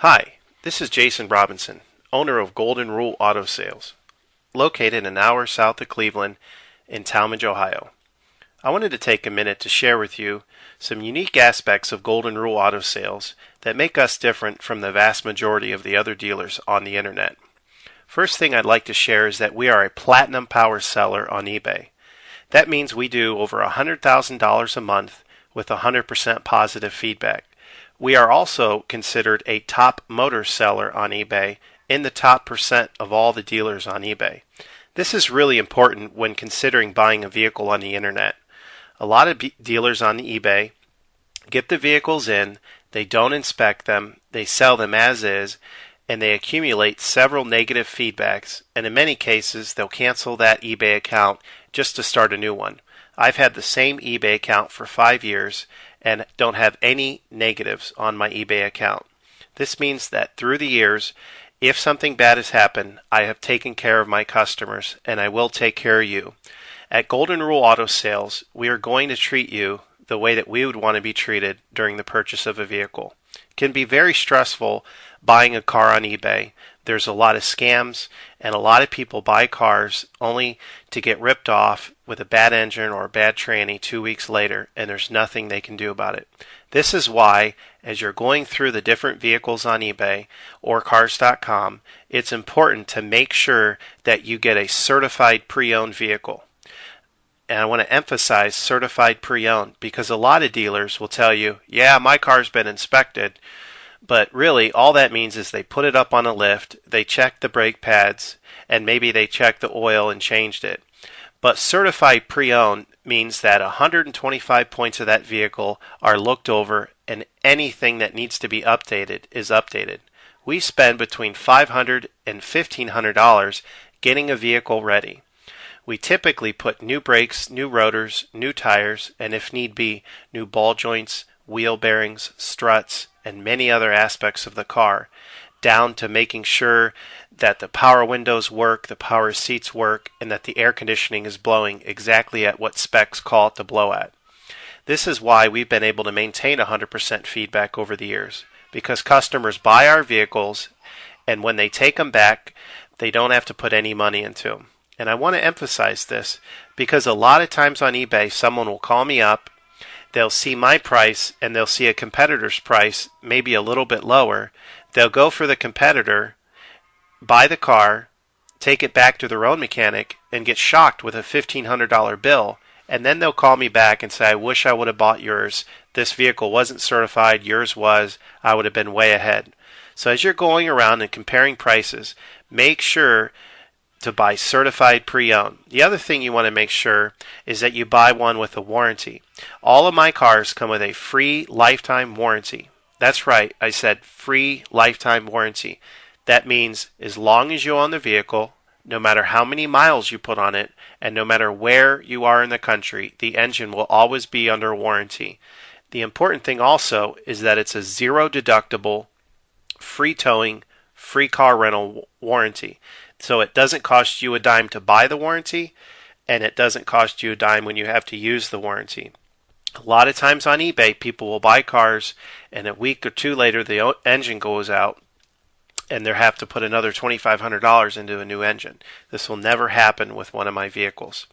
Hi, this is Jason Robinson, owner of Golden Rule Auto Sales, located an hour south of Cleveland in Tallmadge, Ohio. I wanted to take a minute to share with you some unique aspects of Golden Rule Auto Sales that make us different from the vast majority of the other dealers on the internet. First thing I'd like to share is that we are a platinum power seller on eBay. That means we do over $100,000 a month with 100% positive feedback. We are also considered a top motor seller on eBay in the top percent of all the dealers on eBay. This is really important when considering buying a vehicle on the internet. A lot of dealers on eBay get the vehicles in, they don't inspect them, they sell them as is, and they accumulate several negative feedbacks, and in many cases they'll cancel that eBay account just to start a new one. I've had the same eBay account for 5 years and don't have any negatives on my eBay account. This means that through the years, if something bad has happened, I have taken care of my customers and I will take care of you. At Golden Rule Auto Sales, we are going to treat you the way that we would want to be treated during the purchase of a vehicle. It can be very stressful buying a car on eBay. There's a lot of scams, and a lot of people buy cars only to get ripped off with a bad engine or a bad tranny 2 weeks later, and there's nothing they can do about it. This is why, as you're going through the different vehicles on eBay or cars.com, it's important to make sure that you get a certified pre-owned vehicle. And I want to emphasize certified pre-owned because a lot of dealers will tell you, yeah, my car's been inspected. But really, all that means is they put it up on a lift, they check the brake pads, and maybe they check the oil and changed it. But certified pre-owned means that 125 points of that vehicle are looked over and anything that needs to be updated is updated. We spend between $500 and $1,500 getting a vehicle ready. We typically put new brakes, new rotors, new tires, and if need be, new ball joints, wheel bearings, struts, and many other aspects of the car, down to making sure that the power windows work, the power seats work, and that the air conditioning is blowing exactly at what specs call it to blow at. This is why we've been able to maintain 100% feedback over the years, because customers buy our vehicles, and when they take them back, they don't have to put any money into them. And I want to emphasize this, because a lot of times on eBay, someone will call me up, they'll see my price and they'll see a competitor's price, maybe a little bit lower. They'll go for the competitor, buy the car, take it back to their own mechanic, and get shocked with a $1,500 bill. And then they'll call me back and say, I wish I would have bought yours. This vehicle wasn't certified. Yours was. I would have been way ahead. So as you're going around and comparing prices, make sure to buy certified pre-owned. The other thing you want to make sure is that you buy one with a warranty. All of my cars come with a free lifetime warranty. That's right, I said free lifetime warranty. That means as long as you own the vehicle, no matter how many miles you put on it, and no matter where you are in the country, the engine will always be under warranty. The important thing also is that it's a zero deductible, free towing, free car rental warranty. So it doesn't cost you a dime to buy the warranty, and it doesn't cost you a dime when you have to use the warranty. A lot of times on eBay, people will buy cars, and a week or two later, the engine goes out, and they have to put another $2,500 into a new engine. This will never happen with one of my vehicles.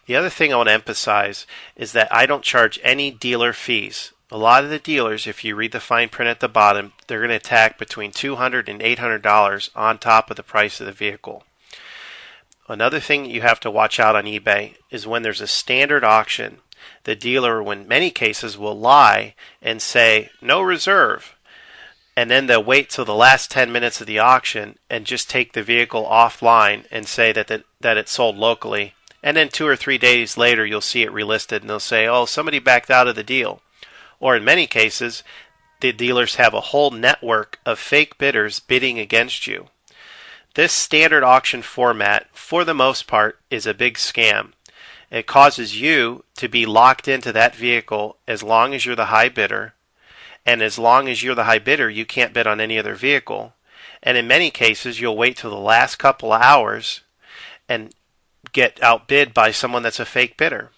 The other thing I want to emphasize is that I don't charge any dealer fees. A lot of the dealers, if you read the fine print at the bottom, they're going to tack between $200 and $800 on top of the price of the vehicle. Another thing you have to watch out on eBay is when there's a standard auction, the dealer, in many cases, will lie and say, no reserve. And then they'll wait till the last 10 minutes of the auction and just take the vehicle offline and say that it's sold locally. And then 2 or 3 days later, you'll see it relisted and they'll say, oh, somebody backed out of the deal. Or in many cases, the dealers have a whole network of fake bidders bidding against you. This standard auction format, for the most part, is a big scam. It causes you to be locked into that vehicle as long as you're the high bidder. And as long as you're the high bidder, you can't bid on any other vehicle. And in many cases, you'll wait till the last couple of hours and get outbid by someone that's a fake bidder.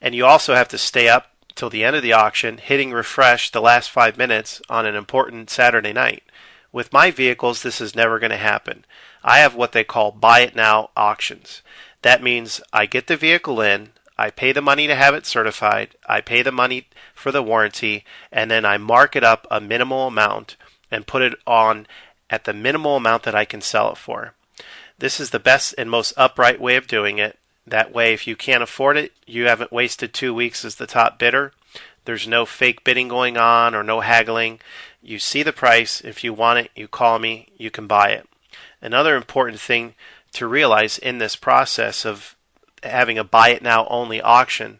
And you also have to stay up till the end of the auction, hitting refresh the last 5 minutes on an important Saturday night. With my vehicles, this is never going to happen. I have what they call buy it now auctions. That means I get the vehicle in, I pay the money to have it certified, I pay the money for the warranty, and then I mark it up a minimal amount and put it on at the minimal amount that I can sell it for. This is the best and most upright way of doing it. That way, if you can't afford it, you haven't wasted 2 weeks as the top bidder. There's no fake bidding going on or no haggling. You see the price. If you want it, you call me. You can buy it. Another important thing to realize in this process of having a buy it now only auction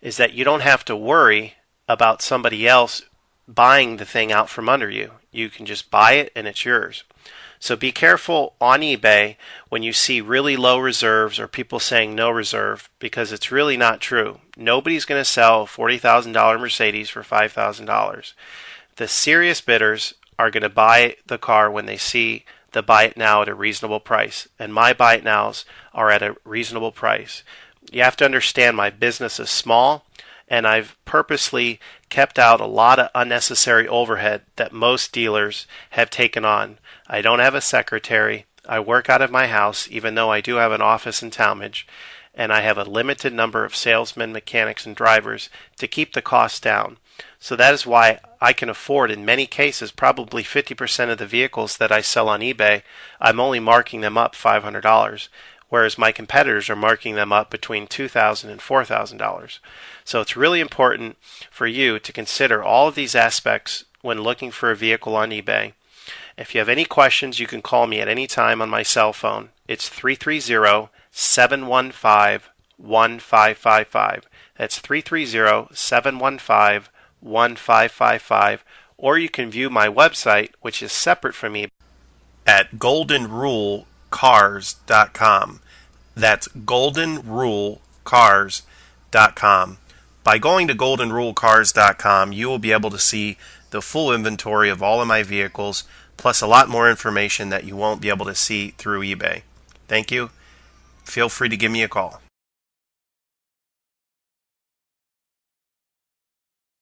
is that you don't have to worry about somebody else buying the thing out from under you. You can just buy it and it's yours. So be careful on eBay when you see really low reserves or people saying no reserve, because it's really not true. Nobody's going to sell a $40,000 Mercedes for $5,000. The serious bidders are going to buy the car when they see the buy it now at a reasonable price, and my buy it nows are at a reasonable price. You have to understand my business is small, and I've purposely kept out a lot of unnecessary overhead that most dealers have taken on. I don't have a secretary. I work out of my house, even though I do have an office in Tallmadge, and I have a limited number of salesmen, mechanics, and drivers to keep the costs down. So that is why I can afford, in many cases, probably 50% of the vehicles that I sell on eBay, I'm only marking them up $500, whereas my competitors are marking them up between $2,000 and $4,000. So it's really important for you to consider all of these aspects when looking for a vehicle on eBay. If you have any questions, you can call me at any time on my cell phone. It's 330-715-1555. That's 330-715-1555. Or you can view my website, which is separate from eBay, at goldenrulecars.com. That's goldenrulecars.com. By going to goldenrulecars.com, you will be able to see the full inventory of all of my vehicles, plus a lot more information that you won't be able to see through eBay. Thank you. Feel free to give me a call.